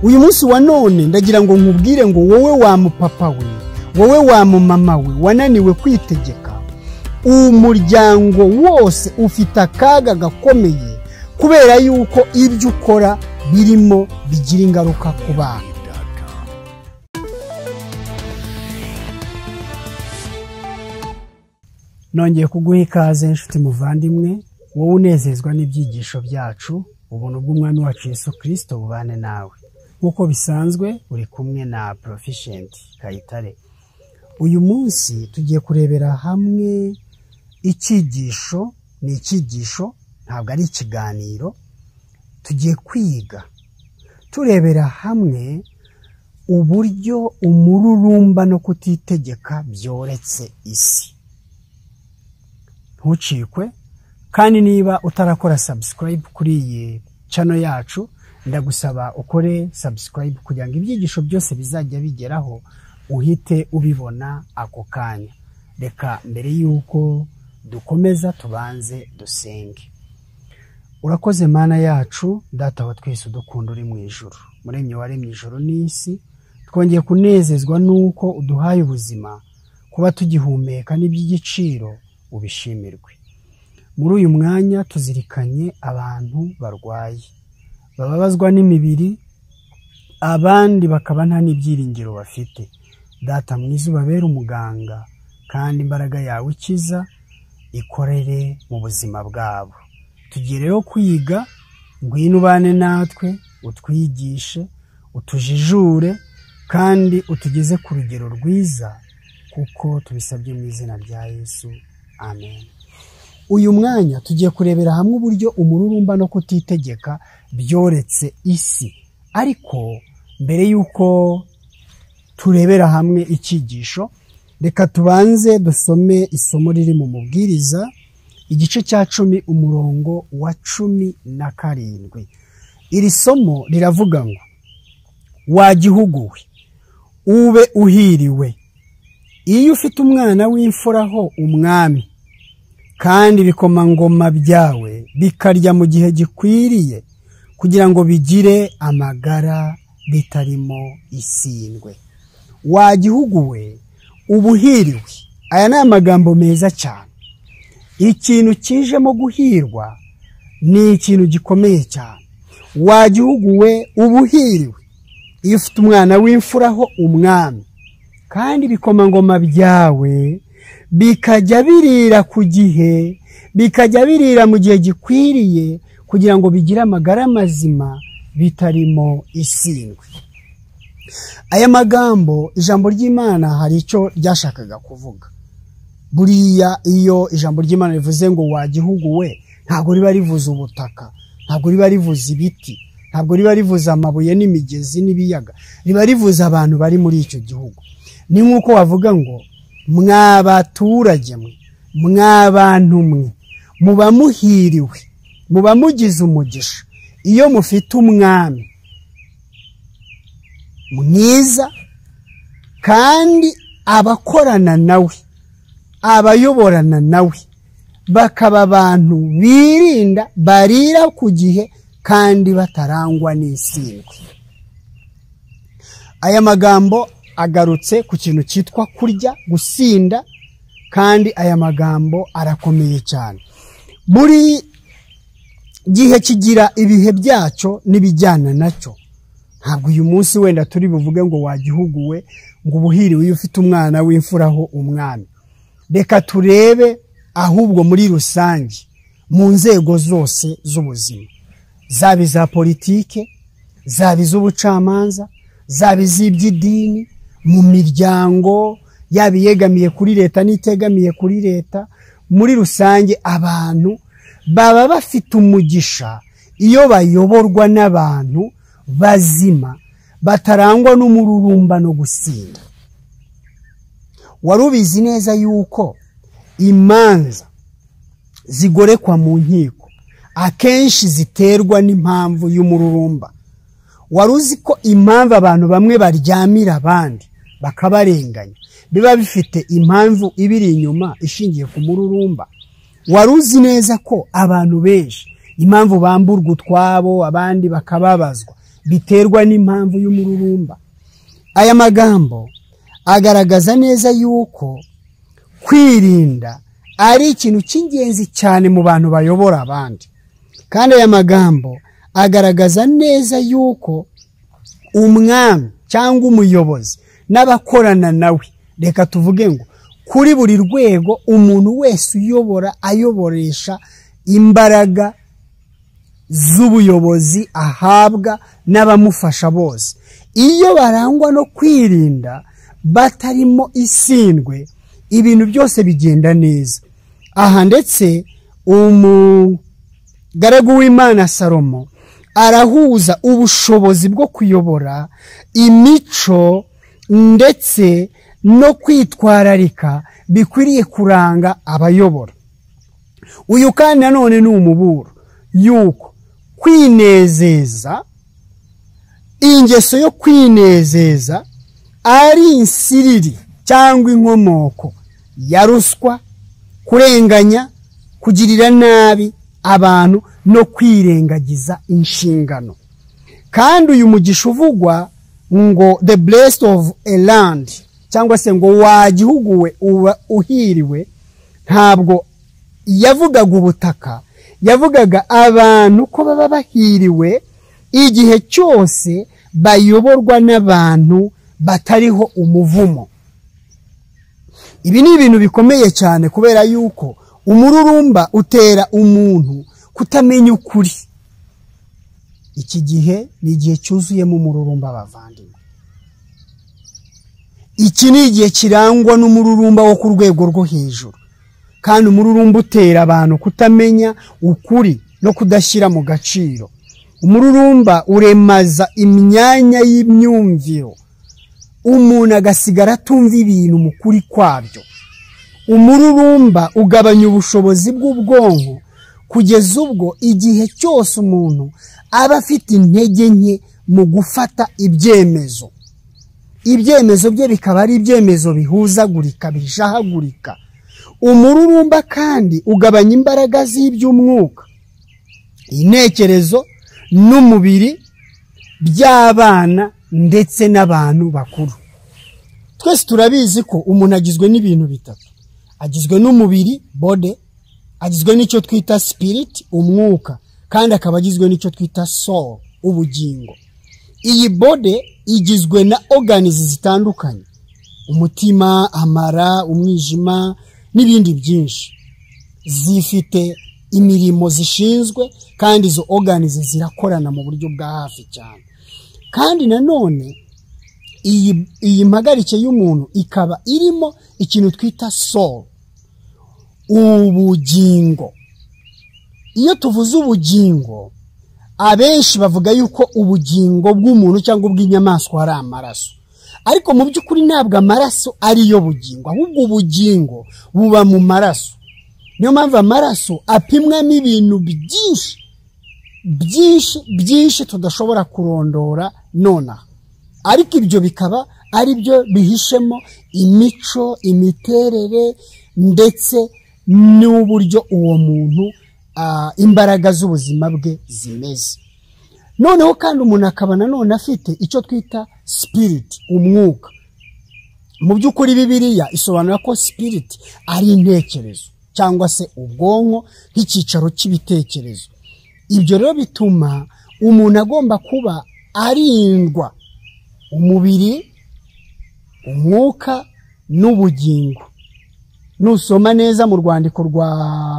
uyu munsi wa none ndagira ngo nkubwire ngo wowe wa mupapa we, wowe wa mama we wananiwe kwitegeka, umuryango wose ufite akaga gakomeye kubera yuko ibyo ukora birimo bigira ingaruka ku bana. Nongeye kuguha ikaze inshuti muvandimwe, wowe unezezwa n'ibyigisho byacu, ubuntu bw'Umwami wacu Yesu Kristo bubane nawe. Nkuko bisanzwe uri kumwe na Proficient Kayitare. Uyu munsi tugiye kurebera hamwe icyigisho, ni icyigisho ntabwo ari ikiganiro. Tugiye kwiga turebera hamwe uburyo umururumba no kutitegeka byoretse isi. Ntucikwe, kandi niba utarakora subscribe kuri iyi channel yacu, ndagusaba ukore subscribe kugira ngo ibyigisho byose bizajya bigeraho uhite ubibona ako kanya. Reka mbere yuko dukomeza tubanze dusenge. Urakoze Mana yacu, Data wa twese udukunda uri mu ijuru, Muremyi waremye ijuru n'isi, twongeye kunezezwa nuko uduhaye ubuzima, kuba tugihumeka n'iby'igiciro ubishimirwe. Muri uyu mwanya tuzirikanye abantu barwaye, bababazwa n'imibiri, abandi bakaba nta n'ibyiringiro bafite. Data mwiza ubabere umuganga, kandi imbaraga yawe ikiza ikorere mu buzima bwabo. Tugiye rero kwiga, ngwino ubane natwe, utwigishe, utujijure, kandi utugeze ku rugero rwiza, kuko tubisabye mu izina rya Yesu. Amen. Uyu mwanya tugiye kurebera hamwe uburyo umururumba no kutitegeka byoretse isi. Ariko mbere yuko turebera hamwe icyigisho, reka tubanze dusome isomo riri mu Mubwiriza, igice cya 10 umurongo wa 17. Iri somo riravuga ngo, wa gihugu we, ube uhiriwe iyo ufite umwana w'imfuraho umwami, kandi ibikomangoma byawe bikarya mu gihe gikwiriye, kugira ngo bigire amagara bitarimo isindwe. Wa gihugu we, ubuhiriwe. Aya ni amagambo meza cyane. Ikintu kijemo guhirwa ni ikintu gikomeye cyane. Wa gihugu we, ubuhiriwe iyo ufite umwana w'imfuraho umwami, kandi ibikomangoma byawe bikajya birira ku gihe, bikajya birira mu gihe gikwiriye, kugira ngo bigire amagara mazima bitarimo isindwe. Aya magambo ijambo ry'Imana hari icyo ryashakaga kuvuga. Buriya iyo ijambo ry'Imana rivuze ngo wa gihugu we, ntabwo riba rivuze ubutaka, ntabwo riba rivuze ibiti, ntabwo riba rivuze amabuye n'imigezi n'ibiyaga, riba rivuze abantu bari muri icyo gihugu. Ni nk'uko wavuga ngo, mwabaturage mwe, mwabantu mwe, muba muhiriwe, muba mugize umugisha iyo mufite umwami mwiza, kandi abakorana nawe, abayoborana nawe bakaba abantu birinda, barira ku gihe, kandi batarangwa n'isindwe. Aya magambo agarutse ku kintu cyitwa kurya, gusinda, kandi aya magambo arakomeye cyane. Buri gihe kigira ibihe byacyo n'ibijyana nacyo. Ntabwo uyu munsi wenda turi buvuge ngo wa gihugu we, ngo ubuhiriwe iyo ufite umwana w'imfuraho umwami. Reka turebe ahubwo muri rusange, mu nzego zose z'ubuzima, zaba iza politike, zaba iz'ubucamanza, zaba iz'iby'idini, mu miryango, yaba iyegamiye kuri leta n'itegamiye kuri leta, muri rusange abantu baba bafite umugisha iyo bayoborwa n'abantu bazima, batarangwa n'umururumba no gusinda. Warubizi neza yuko imanza zigorekwa mu nkiko akenshi ziterwa n'impamvu y'umururumba. Waruzi ko impamvu abantu bamwe baryamira abandi bakabarenganya biba bifite impamvu ibiri inyuma ishingiye ku mururumba. Waruzi neza ko abantu benshi impamvu bamburwa utwabo abandi bakababazwa biterwa n'impamvu y'umururumba. Aya magambo agaragaza neza yuko kwirinda ari ikintu cy'ingenzi cyane mu bantu bayobora abandi. Kandi aya magambo agaragaza neza yuko umwami cyangwa umuyobozi n'abakorana nawe, reka tuvuge ngo kuri buri rwego umuntu wese uyobora ayoboresha imbaraga z'ubuyobozi ahabwa n'abamufasha bose. Iyo barangwa no kwirinda batarimo isindwe, ibintu byose bigenda neza. Aha ndetse umugaragu w'Imana Salomo arahuza ubushobozi bwo kuyobora, imico ndetse no kwitwararika bikwiriye kuranga abayobora. Uyu kandi nanone ni umuburo yuko kwinezeza, ingeso yo kwinezeza ari insiriri cyangwa inkomoko ya ruswa, kurenganya, kugirira nabi abantu no kwirengagiza inshingano. Kandi uyu mugisha uvugwa ngo the blessed of a land, cyangwa se ngo wa gihugu we uba uhiriwe, ntabwo yavugaga ubutaka, yavugaga abantu ko baba bahiriwe igihe cyose bayoborwa n'abantu batariho umuvumo. Ibi ni ibintu bikomeye cyane kubera yuko umururumba utera umuntu kutamenya ukuri. Iki gihe ni igihe cyuzuyemo umururumba bavandimwe. Iki ni igihe kirangwa n'umururumba wo ku rwego rwo hejuru, kandi umururumba utera abantu kutamenya ukuri no kudashyira mu gaciro. Umururumba uremaza imyanya y'imyumviro, umuntu agasigara atumva ibintu mu kuri kwabyo. Umururumba ugabanya ubushobozi bw'ubwonko kugeza ubwo igihe cyose umuntu aba afite intege nke mu gufata ibyemezo. Ibyemezo bye bikaba ari ibyemezo bihuzagurika, bijahagurika. Umururumba kandi ugabanya imbaraga z'iby'umwuka, intekerezo n'umubiri by'abana ndetse n'abantu bakuru. Twese turabizi ko umuntu agizwe n'ibintu bitatu. Agizwe n'umubiri, body, agizwe n'icyo twita spirit, umwuka, kandi akaba agizwe n'icyo twita soul, ubugingo. Iyi body igizwe na organs zitandukanye: umutima, amara, umwijima n'ibindi byinshi. Zifite imirimo zishinzwe, kandi izo organs zirakorana mu buryo bwa hafi cyane. Kandi nanone iyi mpagarike y'umuntu ikaba irimo ikintu twita soul, ubugingo. Iyo tuvuze ubugingo, abenshi bavuga yuko ubugingo bw'umuntu cyangwa ubw'inyamaswa ari amaraso, ariko mu by'ukuri ntabwo amaraso ariyo bugingo, ahubwo ubugingo buba mu maraso. Niyo mpamvu amaraso apimwamo ibintu byinshi tudashobora kurondora nonaha, ariko ibyo bikaba ari byo bihishemo imico, imiterere ndetse n'uburyo uwo muntu imbaraga z'ubuzima bwe zimeze. Noneho kandi umuntu akaba nanone afite icyo twita spirit, umwuka. Mu by'ukuri Bibiliya isobanura ko spirit ari intekerezo cyangwa se ubwonko nk'icyicaro cy'ibitekerezo. Ibyo rero bituma umuntu agomba kuba arindwa umubiri, umwuka n'ubugingo. Nusoma neza mu rwandiko rwa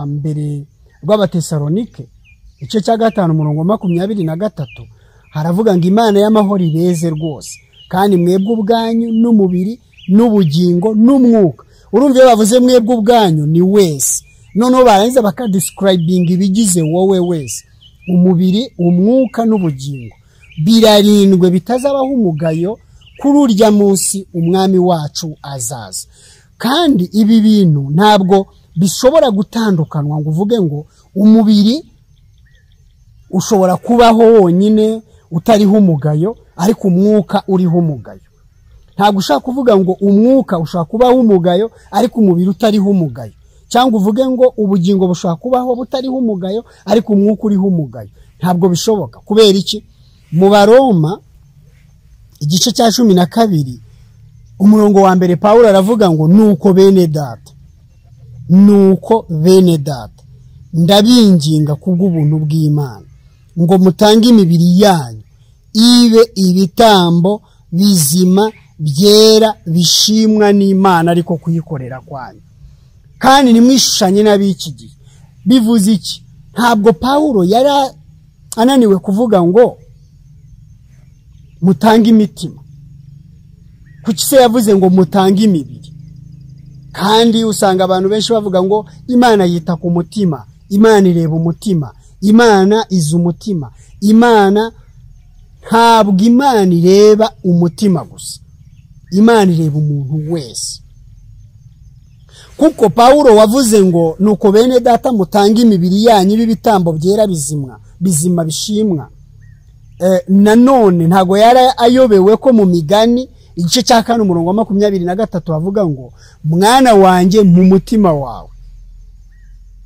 mbere rw'Abatesalonike igice cya 5:23 haravuga ngo Imana y'amahoro ibeze rwose, kandi mwebwe ubwanyu n'umubiri n'ubugingo n'umwuka. Urumva iyo bavuze mwebwe ubwanyu ni wese, noneho barangiza bakadescribing ibigize wowe wese: umubiri, umwuka n'ubugingo. Birarindwe bitazabaho umugayo kuri urya munsi umwami wacu azaza. Kandi ibi bintu ntabwo bishobora gutandukanwa ngo uvuge ngo umubiri ushobora kubaho wonyine utariho umugayo, ariko umwuka uriho umugayo. Ntabwo ushaka kuvuga ngo umwuka ushobora kubaho umugayo ariko umubiri utariho umugayo, cyangwa uvuge ngo ubugingo bushobora kubaho butariho umugayo ariko umwuka uriho umugayo. Ntabwo bishoboka. Kubera iki? mu Baroma igice cya 12 umurongo wa mbere Pawulo aravuga ngo nuko bene data ndabinginga kubw'ubuntu bw'Imana ngo mutange imibiri yanyu ibe ibitambo bizima byera bishimwa n'Imana ariko kuyikorera kwanyu kandi nimwishushanye n'abiki gihe. Bivuze iki? Ntabwo Pawulo yari ananiwe kuvuga ngo mutange imitima. Kuki se yavuze ngo mutange imibiri? Kandi usanga abantu benshi bavuga ngo Imana yita ku mutima, Imana ireba umutima, Imana izi umutima. Imana ntabwo Imana ireba umutima gusa, Imana ireba umuntu wese. Kuko Pawulo wavuze ngo nuko bene data mutange imibiri yanyu b'ibitambo byera bizima bishimwa. Nanone ntago yari ayobewe ko mu Migani igice cya 4 umurongo wa 23 avuga ngo mwana wanjye mu mutima wawe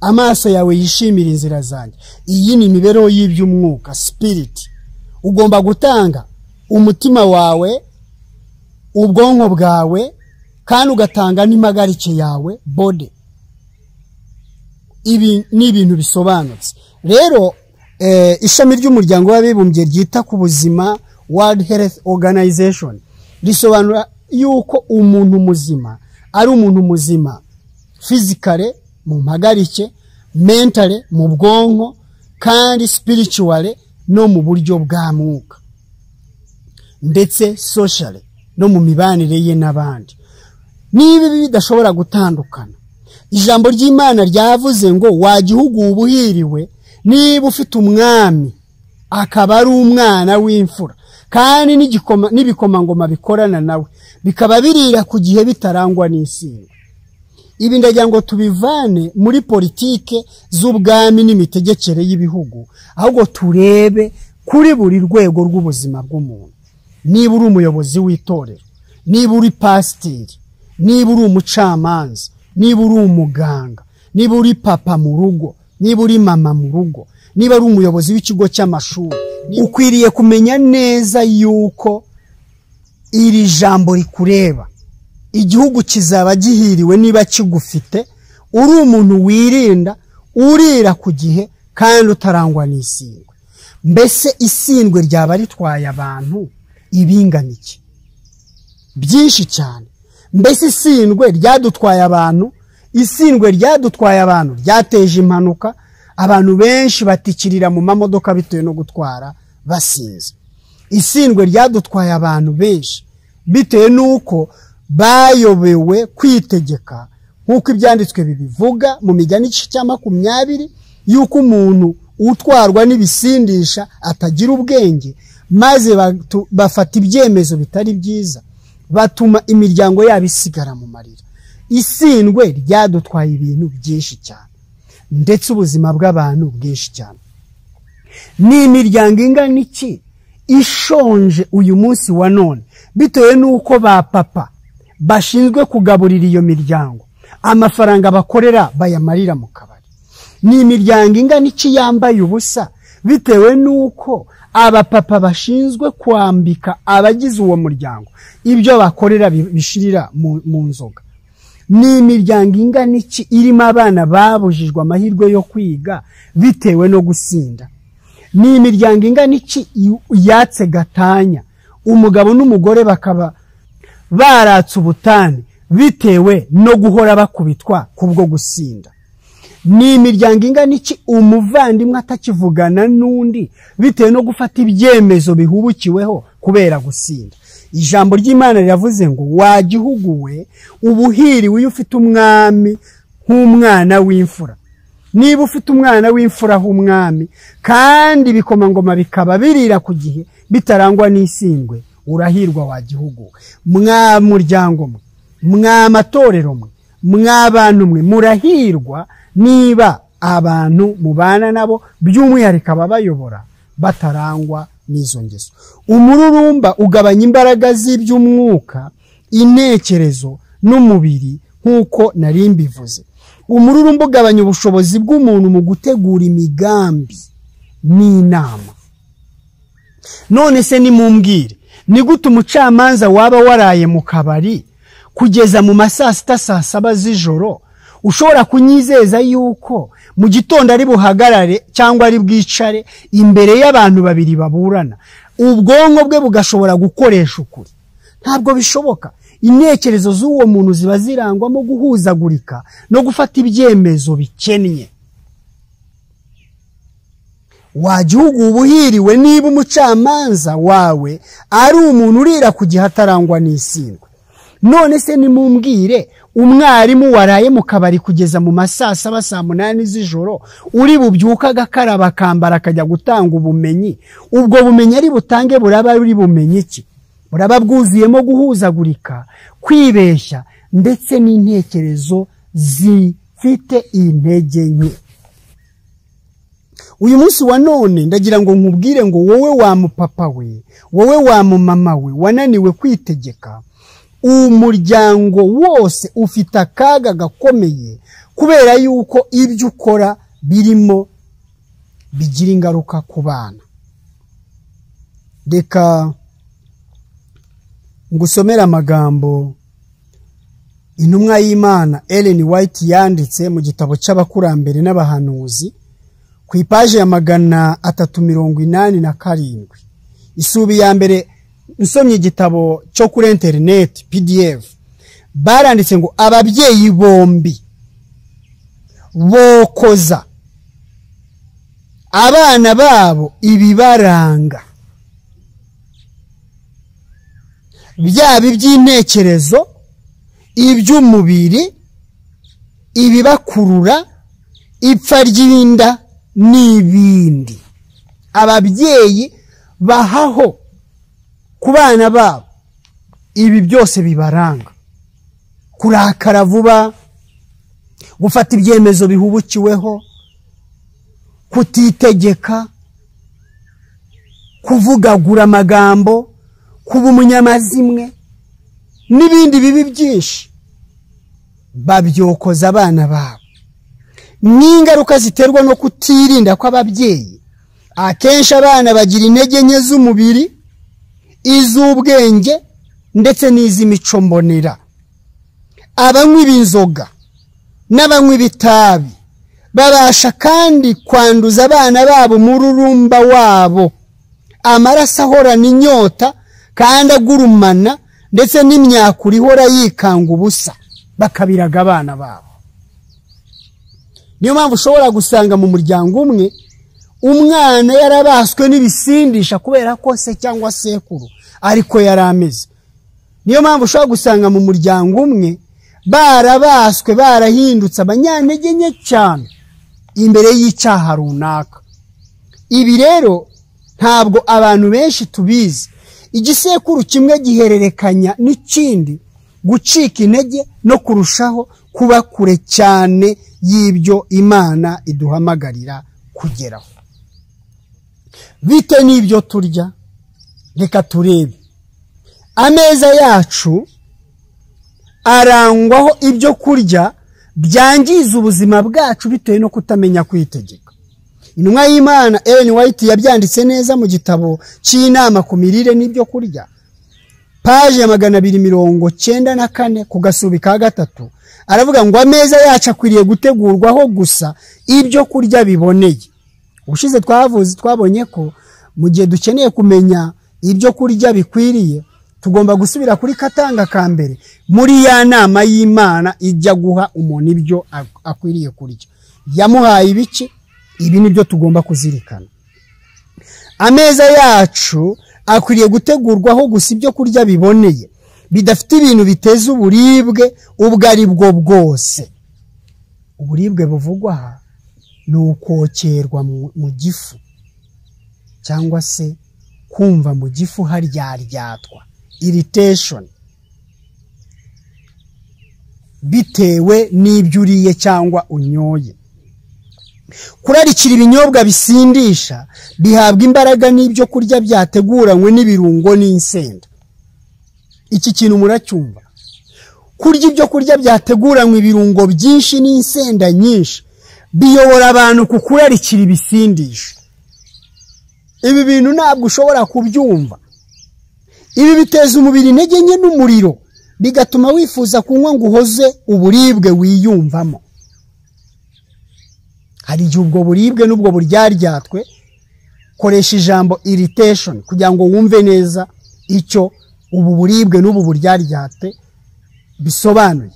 amaso yawe yishimira inzira zanjye. Iyi ni imibereho y'iby'umwuka, spirit. Ugomba gutanga umutima wawe, ubwonko bwawe, kandi ugatanga n'impagarike yawe, body. Ibi ni ibintu bisobanutse. Rero ishami ry'umuryango w'abibumbye ryita ku buzima, World Health Organization, risobanura yuko umuntu muzima ari umuntu muzima physically mu mpagarike, mentally mu bwonko, kandi spiritually no mu buryo bwa mwuka, ndetse socially no mu mibanire ye n'abandi. Niba bidashobora gutandukana, ijambo ry'Imana ryavuze ngo wagihugu ubuhiriwe niba ufite umwami akaba ari umwana w'imfura, kandi n'ibikomangoma bikorana nawe bikaba birira ku gihe bitarangwa n'isindwe. Ibi ndagira ngo tubivane muri politike z'ubwami n'imitegekere y'ibihugu, ahubwo turebe kuri buri rwego rw'ubuzima bw'umuntu. Niba uri umuyobozi w'itorero, niba uri pasiteri, niba uri umucamanza, niba uri umuganga, niba uri papa mu rugo, niba uri mama mu rugo, niba ari umuyobozi w'ikigo cy'amashuri, ukwiriye kumenya neza yuko iri jambo rikureba. Igihugu kizaba gihiriwe niba kigufite uri umuntu wirinda, urira ku gihe, kandi utarangwa n'isindwe. Mbese isindwe ryaba ritwaye abantu ibingana iki? Byinshi cyane. Mbese isindwe ryadutwaye abantu, isindwe ryadutwaye abantu ryateje impanuka, abantu benshi batikirira mu mamodoka bitewe no gutwara basinze. Isindwe ryadutwaye abantu benshi bitewe nuko bayobewe kwitegeka, nkuko ibyanditswe bibivuga mu Migani igice cya 20 yuko umuntu utwarwa n'ibisindisha atagira ubwenge, maze bafata ibyemezo bitari byiza, batuma imiryango yabo isigara mu marira. Isindwe ryadutwaye ibintu byinshi cyane, ndetse ubuzima bw'abantu bwinshi cyane. Ni imiryango ingana iki ishonje uyu munsi wa none bitewe nuko ba papa bashinzwe kugaburira iyo miryango amafaranga bakorera bayamarira mu kabari. Ni imiryango ingana iki yambaye ubusa bitewe nuko aba papa bashinzwe kwambika abagize uwo muryango ibyo bakorera bishirira mu nzoga. Ni imiryango ingana iki irimo abana babujijwe amahirwe yo kwiga bitewe no gusinda. Ni imiryango ingana iki yatse gatanya, umugabo n'umugore bakaba baratse ubutane bitewe no guhora bakubitwa kubwo gusinda. Ni imiryango ingana iki umuvandimwe atakivugana n'undi bitewe no gufata ibyemezo bihubukiweho kubera gusinda. Ijambo ry'Imana riravuze ngo wagihuguwe ubuhiriwe iyo ufite umwami nk'umwana w'imfura. Niba ufite umwana w'imfura h'umwami, kandi bikomangoma bikaba birira ku gihe bitarangwa n'isindwe, urahirwa wagihugu. Mwa muryango mwe, mwa matorero mwe, mwa bantu mwe, murahirwa niba abantu mubana nabo by'umwihariko ababayobora batarangwa n'izo ngeso. Umururumba ugabanya imbaraga z'iby'umwuka, intekerezo n'umubiri nk'uko nari mbivuze. Umururumba ugabanya ubushobozi bw'umuntu mu gutegura imigambi n'inama. none se nimumbwire ni gute umucamanza waba waraye mu kabari kugeza mu masaa 6 saa 7 z'ijoro ushobora kunyizeza yuko mu gitondo ari buhagarare cyangwa ari bwicare imbere y'abantu babiri baburana ubwonko bwe bugashobora gukoresha ukuri? Ntabwo bishoboka. Intekerezo z'uwo muntu ziba zirangwamo guhuzagurika no gufata ibyemezo bikennye. Wagihugu ubuhiriwe niba umucamanza wawe ari umuntu urira ku gihe atarangwa n'isindwe. None se nimumbwire umwarimu waraye mu kabari kugeza mu masaa 7 saa 8 z'ijoro uri bubyuka agakaraba akambara akajya gutanga ubumenyi, ubwo bumenyi ari butange buraba uri bumenyi iki? Buraba bwuzuyemo guhuzagurika, kwibeshya ndetse n'intekerezo zifite intege nke. Uyu munsi wa none ndagira ngo nkubwire ngo wowe wa mupapa we, wowe wa mama we wananiwe kwitegeka, umuryango wose ufite akaga gakomeye kubera yuko ibyo ukora birimo bigira ingaruka ku bana. Reka ngusomera amagambo intumwa y'Imana Ellen White yanditse mu gitabo cy'abakurambere n'abahanuzi ku ipaje ya 387. Isubi ya mbere nsomye igitabo cyo kuri internet PDF baranditse ngo ababyeyi bombi bokoza abana babo ibibaranga, byaba iby'intekerezo, iby'umubiri, ibibakurura, ipfa ry'inda n'ibindi. Ababyeyi bahaho ku bana babo ibi byose bibaranga: kurakara vuba, gufata ibyemezo bihubukiweho, kutitegeka, kuvugagura amagambo, kuba umunyamazimwe n'ibindi bibi byinshi. Babyokoza abana babo. N'ingaruka ziterwa no kutirinda kw'ababyeyi. Akenshi abana bagira intege nke z'umubiri, iz'ubwenge ndetse n'iz'imico mbonera. Abanywi b'inzoga n'abanywi b'itabi babasha kandi kwanduza abana babo mururumba wabo. Amaraso ahorana inyota kandi agurumana ndetse n'imyakura ihora yikanga ubusa, bakabiraga abana babo. Niyo mpamvu ushobora gusanga mu muryango umwe umwana yarabaswe n'ibisindisha kubera ko se cyangwa sekuru ariko yarameze. Niyo mpamvu ushobora gusanga mu muryango umwe barabaswe, barahindutse abanyantege nke cyane imbere y'icyaha runaka. Ibi rero ntabwo abantu benshi tubizi. Igisekuru kimwe gihererekanya n'ikindi gucika intege no kurushaho kuba kure cyane y'ibyo Imana iduhamagarira kugeraho. Bite n'ibyo turya? Reka turebe. Ameza yacu arangwaho ibyo kurya byangiza ubuzima bwacu bitewe no kutamenya kwitegeka. Intumwa y'Imana Ellen White yabyanditse neza mu gitabo cy'inama ku mirire n'ibyo kurya, paje ya 294 ku gasubi ka 3. Aravuga ngo ameza yacu akwiriye gutegurwaho gusa ibyo kurya biboneye. Ubushize twabonye ko mu gihe dukeneye kumenya ibyo kurya bikwiriye tugomba gusubira kuri Katanga ka mbere muri ya nama y'Imana ijya guha umuntu ibyo akwiriye kurya. Yamuhaye ibiki? Ibi nibyo tugomba kuzirikana. Ameza yacu akwiriye gutegurwaho gusa ibyo kurya biboneye, bidafite ibintu biteza uburibwe ubwo ari bwo bwose. Uburibwe buvugwa aha ni ukokerwa mu gifu cyangwa se kumva mu gifu haryaryatwa, irritation, bitewe n'ibyo uriye cyangwa unyoye. Kurarikira ibinyobwa bisindisha bihabwa imbaraga n'ibyo kurya byateguranywe n'ibirungo n'insenda. Iki kintu muracyumva? Kurya ibyo kurya byateguranywe ibirungo byinshi n'insenda nyinshi biyobora abantu ku kurarikira ibisindisha. ibi bintu ntabwo ushobora kubyumva. Ibi biteza umubiri intege nke n'umuriro, bigatuma wifuza kunywa ngo uhoze uburibwe wiyumvamo. Hari igihe ubwo buribwe n'ubwo buryaryatwe, koresha ijambo irritation kugira ngo wumve neza icyo ubu buribwe n'ubu buryaryate bisobanuye.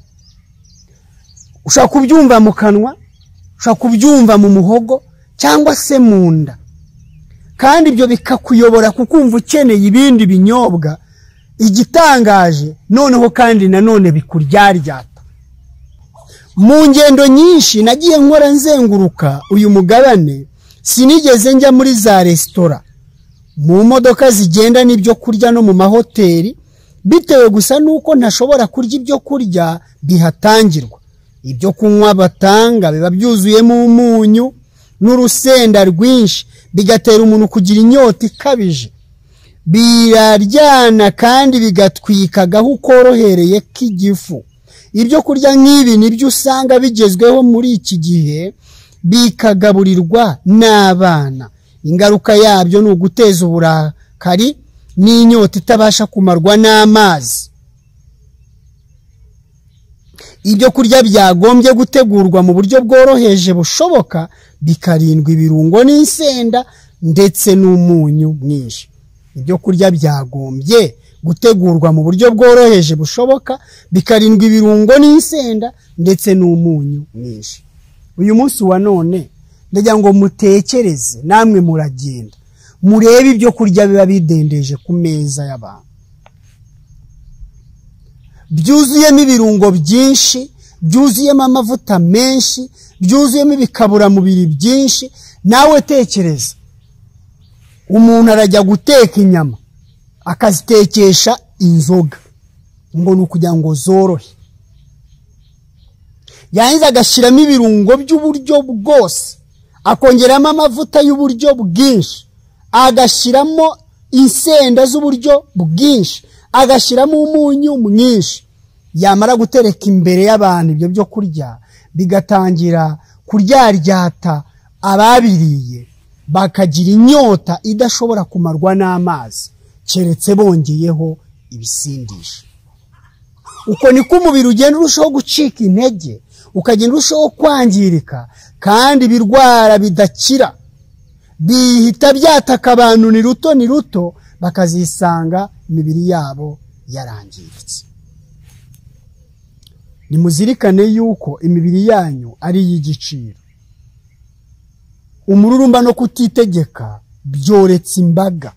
Ushaka kubyumva mu kanwa, ushaka kubyumva mu muhogo cyangwa se mu nda, kandi ibyo bikakuyobora kukumva ukeneye ibindi binyobwa. Igitangaje noneho kandi nanone bikuryaryata. Mu ngendo nyinshi nagiye nkora nzenguruka uyu mugabane, sinigeze njya muri za resitora, mu modoka zigenda n'ibyo kurya no mu mahoteli, bitewe gusa nuko ntashobora kurya ibyo kurya bihatangirwa. Ibyo kunywa batanga biba byuzuyemo umunyu n'urusenda rwinshi, bigatera umuntu kugira inyota ikabije, biraryana kandi bigatwika agahu korohereye k'igifu. Ibyo kurya nk'ibi nibyo usanga bigezweho muri iki gihe, bikagaburirwa n'abana. Ingaruka yabyo ni uguteza uburakari n'inyota itabasha kumarwa n'amazi. Ibyo kurya byagombye gutegurwa mu buryo bworoheje bushoboka, bikarindwa ibirungo n'insenda ndetse n'umunyu mwinshi. Ibyo kurya byagombye gutegurwa mu buryo bworoheje bushoboka, bikarindwa ibirungo n'insenda ndetse n'umunyu mwinshi. Uyu munsi wa none ndagira ngo mutekereze, namwe muragenda murebe ibyo kurya biba bidendeje ku meza y'abantu, byuzuyemo ibirungo byinshi, byuzuyemo amavuta menshi, byuzuyemo ibikaburamubiri byinshi. Nawe tekereza, umuntu arajya guteka inyama akazitekesha inzoga ngo ni ukugira ngo zorohe, yangiza agashyiramo ibirungo by'uburyo bwose, akongeramo amavuta y'uburyo bwinshi, agashyiramo insenda z'uburyo bwinshi, agashyiramo umunyu mwinshi. Yamara gutereka imbere y'abantu ibyo byo kurya, bigatangira kuryaryata ababiriye, bakagira inyota idashobora kumarwa n'amazi keretse bongeyeho ibisindisha. Uko niko umubiri ugenda urushaho gucika intege, ukagenda urushaho kwangirika, kandi ibirwara bidakira bihita byataka abantu ni ruto, bakazisanga imibiri yabo yarangiritse. Nimuzirikane yuko imibiri yanyu ari y'igiciro. Umururumba no kutitegeka byoretse imbaga.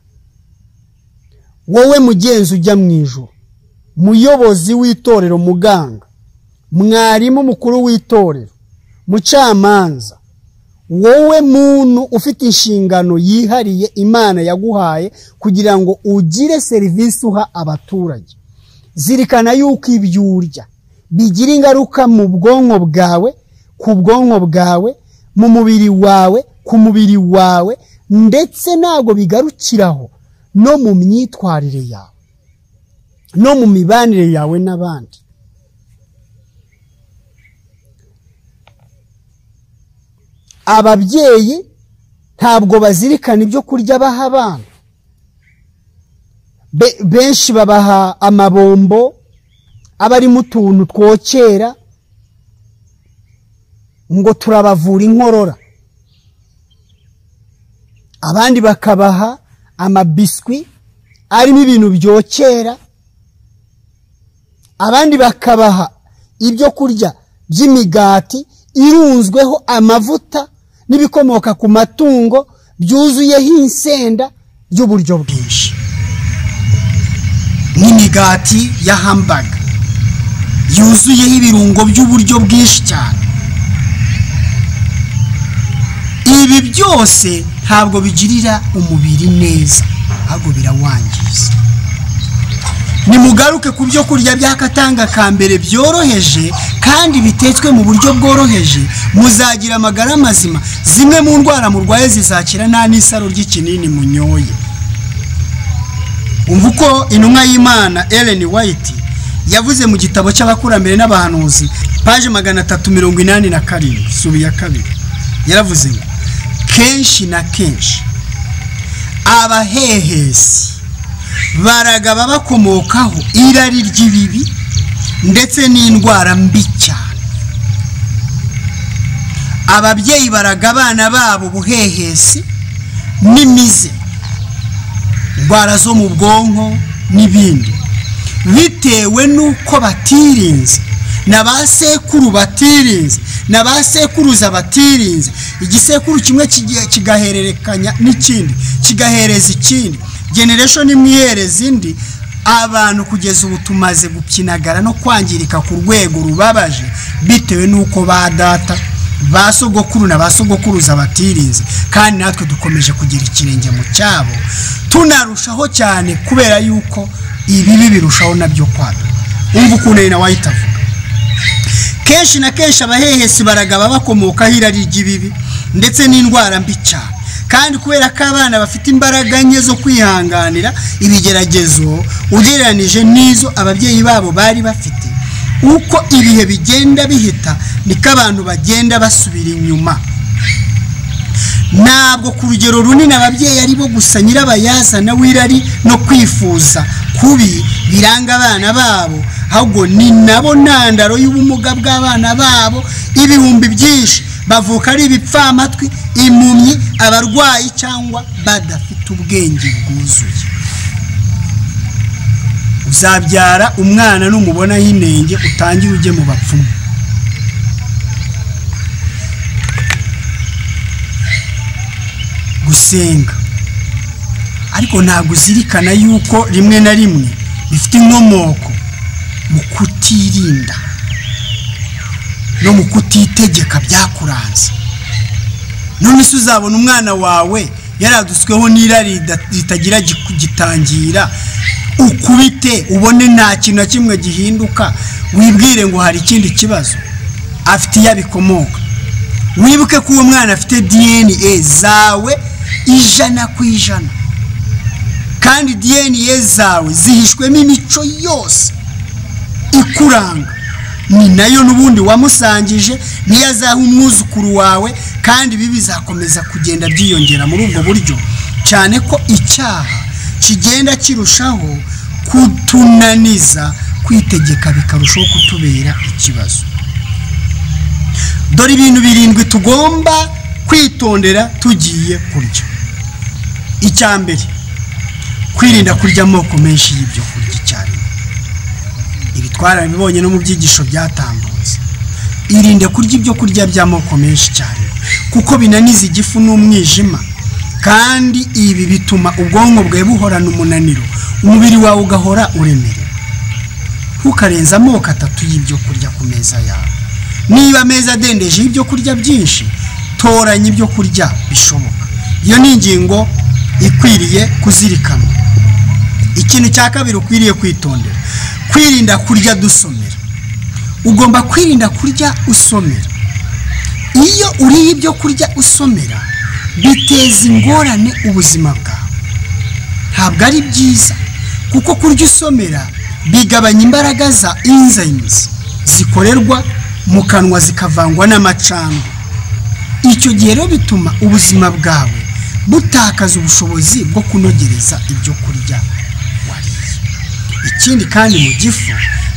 Wowe mugenzi ujya mu ijuru, muyobozi w'itorero, muganga, mwarimu mukuru w'itorero, mucamanza, wowe muntu ufite inshingano yihariye Imana yaguhaye kugira ngo ugire serivisi uha abaturage, zirikana yuko ibyo urya bigira ingaruka mu bwonko bwawe, ku bwonko bwawe, mu mubiri wawe, ku mubiri wawe, ndetse ntago bigarukiraho no mu myitwarire yawe, no mu mibanire yawe n'abandi. Ababyeyi ntabwo bazirikana ibyo kurya baha abana. Benshi babaha amabombo abarimo utuntu twokera ngo turabavura inkorora, abandi bakabaha amabiswi arimo ibintu byokera, abandi bakabaha ibyo kurya by'imigati irunzweho amavuta n'ibikomoka ku matungo byuzuyeho insenda by'uburyo bwinshi, n'imigati ya hamburger yuzuyeho ibirungo by'uburyo bwinshi cyane. Ibi byose ntabwo bigirira umubiri neza, ahubwo birawangiza. Nimugaruke ku byo kurya by'akatanga ka mbere byoroheje kandi bitetswe mu buryo bworoheje, muzagira amagara mazima. Zimwe mu ndwara murwaye zizakira nta n'isaro ry'ikinini munyoye. Umva uko intumwa y'Imana Ellen White yavuze mu gitabo cy'abakurambere n'abahanuzi, page 387, subi ya 2. Yaravuze ngo kenshi na kenshi abahehesi baragaba bakomokaho irari ry'ibibi ndetse n'indwara mbi cyane. Ababyeyi baragabana babo buhehesi n'imize, indwara zo mu bwonko n'ibindi, bitewe nuko batirinze, nabasekuru batirinze, nabasekuruza batirinze. Igisekuru kimwe kigahererekanya n'ikindi, kigahereza ikindi, generation imwihereza indi. Abantu kugeza ubu tumaze gupyinagara no kwangirika ku rwego rubabaje, bitewe nuko ba data basogokuru na basogokuruza batirinze, kandi natwe dukomeje kugira ikirenge mu cyabo, tunarushaho cyane kubera yuko ibibi birushaho nabyo kwaduka. Umva ukuntu na wahitavuga. Kenshi na kenshi abahehesi baragaba bakomokaho irari ry'ibibi ndetse n'indwara mbi cyane, kandi kubera ko abana bafite imbaraga nke zo kwihanganira ibigeragezo ugereranije n'izo ababyeyi babo bari bafite, uko ibihe bigenda bihita niko abantu bagenda basubira inyuma. Ntabwo ku rugero runini ababyeyi ari bo gusa nyirabayazana w'irari no kwifuza kubi biranga abana babo, ahubwo ni nabo ntandaro y'ubumuga bw'abana babo. Ibihumbi byinshi bavuka ari ibipfamatwi, impumyi, abarwayi cyangwa badafite ubwenge bwuzuye. Uzabyara umwana n'umubonaho inenge utangira ujye mu bapfumu. Gusenga ariko ntabwo uzirikana yuko rimwe na rimwe bifite inkomoko mu kutirinda no mu kutitegeka byakuranze. None se uzabona umwana wawe yaradutsweho n'irari ritagira gitangira, ukubite ubone nta kintu na kimwe gihinduka, wibwire ngo hari ikindi kibazo afite yabikomoka. Wibuke ko uwo mwana afite DNA zawe 100%, kandi DNA zawe zihishwemo imico yose ikuranga, ni nayo nubundi wamusangije, niyo azaha umwuzukuru wawe, kandi bibi bizakomeza kugenda byiyongera muri ubwo buryo, cyane ko icyaha kigenda kirushaho kutunaniza kwitegeka, bikarushaho kutubera ikibazo. Dore ibintu 7 tugomba kwitondera tugiye kurya. Icyambere, kwirinda kurya amoko menshi y'ibyo kurya cyane. Ibi twarabibonye no mu byigisho byatambutse. Irinde kurya ibyo kurya by'amoko menshi cyane, kuko binaniza igifu n'umwijima, kandi ibi bituma ubwonko bwawe buhorana umunaniro, umubiri wawe ugahora uremerewe. Ntukarenza amoko 3 y'ibyo kurya ku meza yawe. Niba ameza adendeje ibyo kurya byinshi, toranya ibyo kurya bishoboka. Iyo ni ingingo ikwiriye kuzirikana. Ikintu cya kabiri ukwiriye kwitondera, kwirinda kurya dusomera. Ugomba kwirinda kurya usomera. Iyo uriye ibyo kurya usomera, biteza ingorane ubuzima bwawe. Ntabwo ari byiza, kuko kurya usomera bigabanya imbaraga za enzymes zikorerwa mu kanwa zikavangwa n'amacandwe. Icyo gihe rero bituma ubuzima bwawe butakaza ubushobozi bwo kunogereza ibyo kurya wariye. Ikindi kandi mu gifu,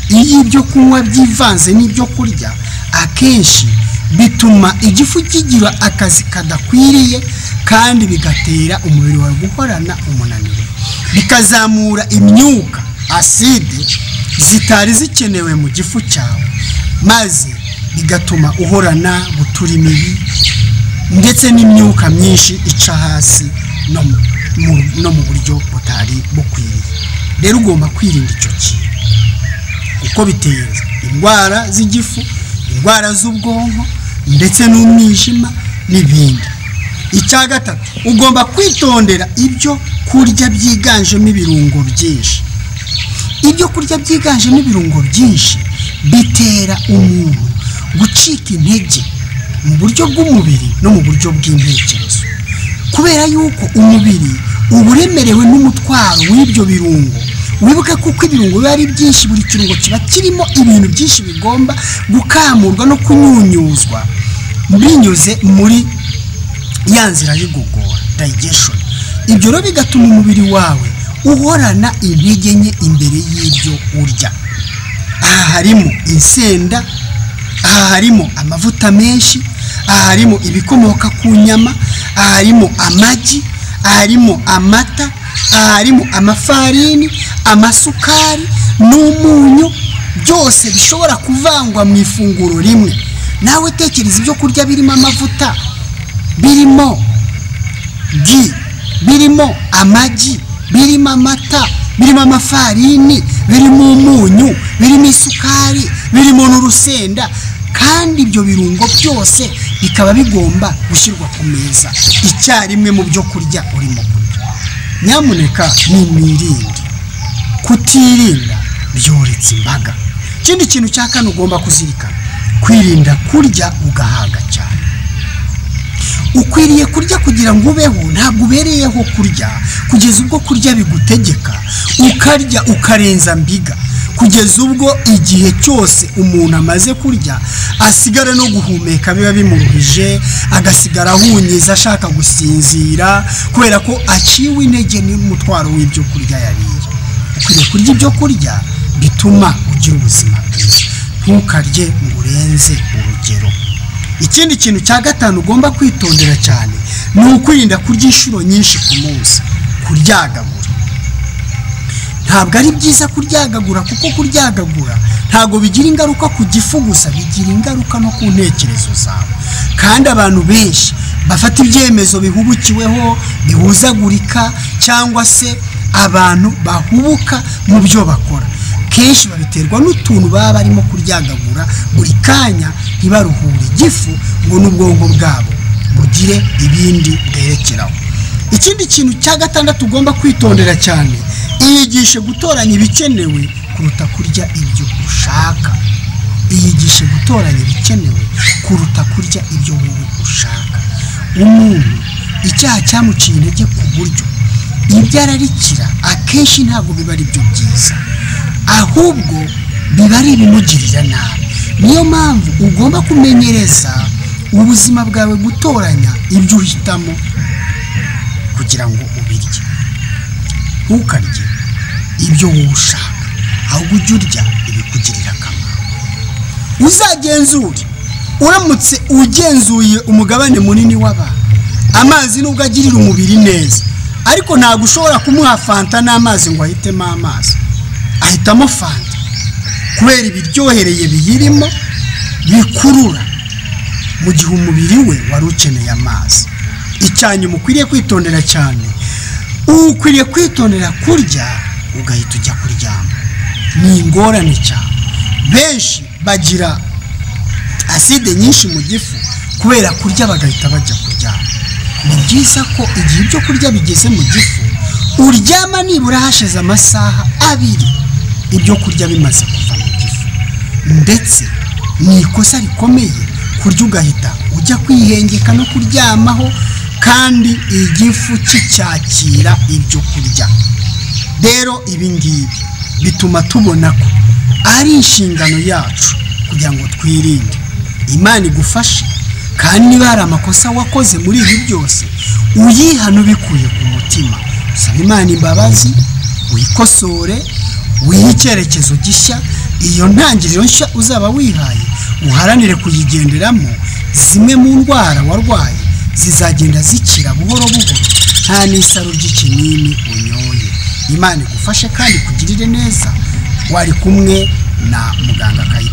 iyo ibyo kunywa byivanze n'ibyo kurya, akenshi bituma igifu kigira akazi kadakwiriye, kandi bigatera umubiri wawe guhorana umunaniro, bikazamura imyuka acide zitari zikenewe mu gifu cyawe, maze bigatuma uhorana gutura imibi ndetse n'imyuka myinshi ica hasi no mu buryo butari bukwiriye. Rero ugomba kwirinda icyo kintu, kuko biteza indwara z'igifu, indwara z'ubwonko ndetse n'umwijima n'ibindi. Icya gatatu, ugomba kwitondera ibyo kurya byiganjemo ibirungo byinshi. Ibyo kurya byiganjemo ibirungo byinshi bitera umuntu gucika intege mu buryo bw'umubiri no mu buryo bw'intekerezo, kubera yuko umubiri uburemerewe n'umutwaro w'ibyo birungo. Wibuke kuko ibirungo biba ari byinshi, buri kirungo kiba kirimo ibintu byinshi bigomba gukamurwa no kunyunyuzwa binyuze muri ya nzira y'igogora, digestion. ibyo rero bigatuma umubiri wawe uhorana intege nke imbere y'ibyo urya. Aha harimo insenda, aha harimo amavuta menshi, aha harimo ibikomoka ku nyama, aha harimo amagi, aha harimo amata, aha harimo amafarini, amasukari n'umunyu, byose bishobora kuvangwa mu ifunguro rimwe. Nawe tekereza ibyo kurya birimo amavuta, birimo birimo amagi, birimo amata, birimo amafarini, birimo umunyu, birimo isukari, birimo n'urusenda, kandi ibyo birungo byose bikaba bigomba gushyirwa ku meza icyarimwe mu byo kurya urimo kurya. Nyamuneka nimwirinde, kutirinda byoretse imbaga. Ikindi kintu cya kane ugomba kuzirikana, kwirinda kurya ugahaga cyane. Ukwiriye kurya kugira ngo ubeho, ntabwo ubereyeho kurya kugeza ubwo kurya bigutegeka, ukarya ukarenza mbiga, kugeza ubwo igihe cyose umuntu amaze kurya asigara no guhumeka biba bimuruhije, agasigara ahunyiza ashaka gusinzira kubera ko aciwe intege n'umutwaro w'ibyo kurya yariye. Ukwiriye kurya ibyo kurya bituma ugira ubuzima bwiza, ntukarye ngo urenze urugero. Ikindi kintu cya gatanu ugomba kwitondera cyane ni ukwirinda kurya inshuro nyinshi ku munsi, kuryagagura. Ntabwo ari byiza kuryagagura, kuko kuryagagura ntabwo bigira ingaruka ku gifu gusa, bigira ingaruka no ku ntekerezo zawe. Kandi abantu benshi bafata ibyemezo bihubukiweho, bihuzagurika, cyangwa se abantu bahubuka mu byo bakora, kenshi babiterwa n'utuntu baba barimo kuryagagura buri kanya, ntibaruhure igifu ngo n'ubwonko bwabo bugire ibindi bwerekeraho. Ikindi kintu cya gatandatu ugomba kwitondera cyane, iyigishe gutoranya ibikenewe kuruta kurya ibyo ushaka. Iyigishe gutoranya ibikenewe kuruta kurya ibyo wowe ushaka. Umuntu icyaha cyamuciye intege ku buryo ibyo ararikira akenshi ntabwo biba ari byo byiza, ahubwo biba ari ibimugirira nabi. Niyo mpamvu ugomba kumenyereza ubuzima bwawe gutoranya ibyo uhitamo kugira ngo ubirye. Ntukarye ibyo wowe ushaka, ahubwo ujye urya ibikugirira akamaro. Uzagenzure, uramutse ugenzuye umugabane munini w'abantu, amazi nubwo agirira umubiri neza, ariko ntabwo ushobora kumuha fanta n'amazi ngo ahitemo amazi, ahitamo fanta kubera ibiryohereye biyirimo bikurura, mu gihe umubiri we wari ukeneye amazi. Icyanyuma ukwiriye kwitondera cyane, ukwiriye kwitondera kurya ugahita ujya kuryama. Ni ingorane cyane, benshi bagira aside nyinshi mu gifu kubera kurya bagahita bajya kuryama. Ni byiza ko igihe ibyo kurya bigeze mu gifu uryama nibura hashize amasaha 2 ibyo kurya bimaze kuva mu gifu. Ndetse ni ikosa rikomeye kurya ugahita ujya kwihengeka no kuryamaho kandi igifu kicyakira ibyo kurya. Rero ibi ngibi bituma tubona ko ari inshingano yacu kugira ngo twirinde. Imana igufashe, kandi niba hari amakosa wakoze muri ibi byose uyihana ubikuye ku mutima. Usaba Imana imbabazi, wikosore, wihe icyerekezo gishya. Iyo ntangiriro nshya uzaba wihaye uharanire kuyigenderamo, zimwe mu ndwara warwaye zizagenda zikira buhoro buhoro, nta n'isaro ry'ikinini unyoye. Imana igufashe kandi kugirire neza. Wari kumwe na muganga Kayitare.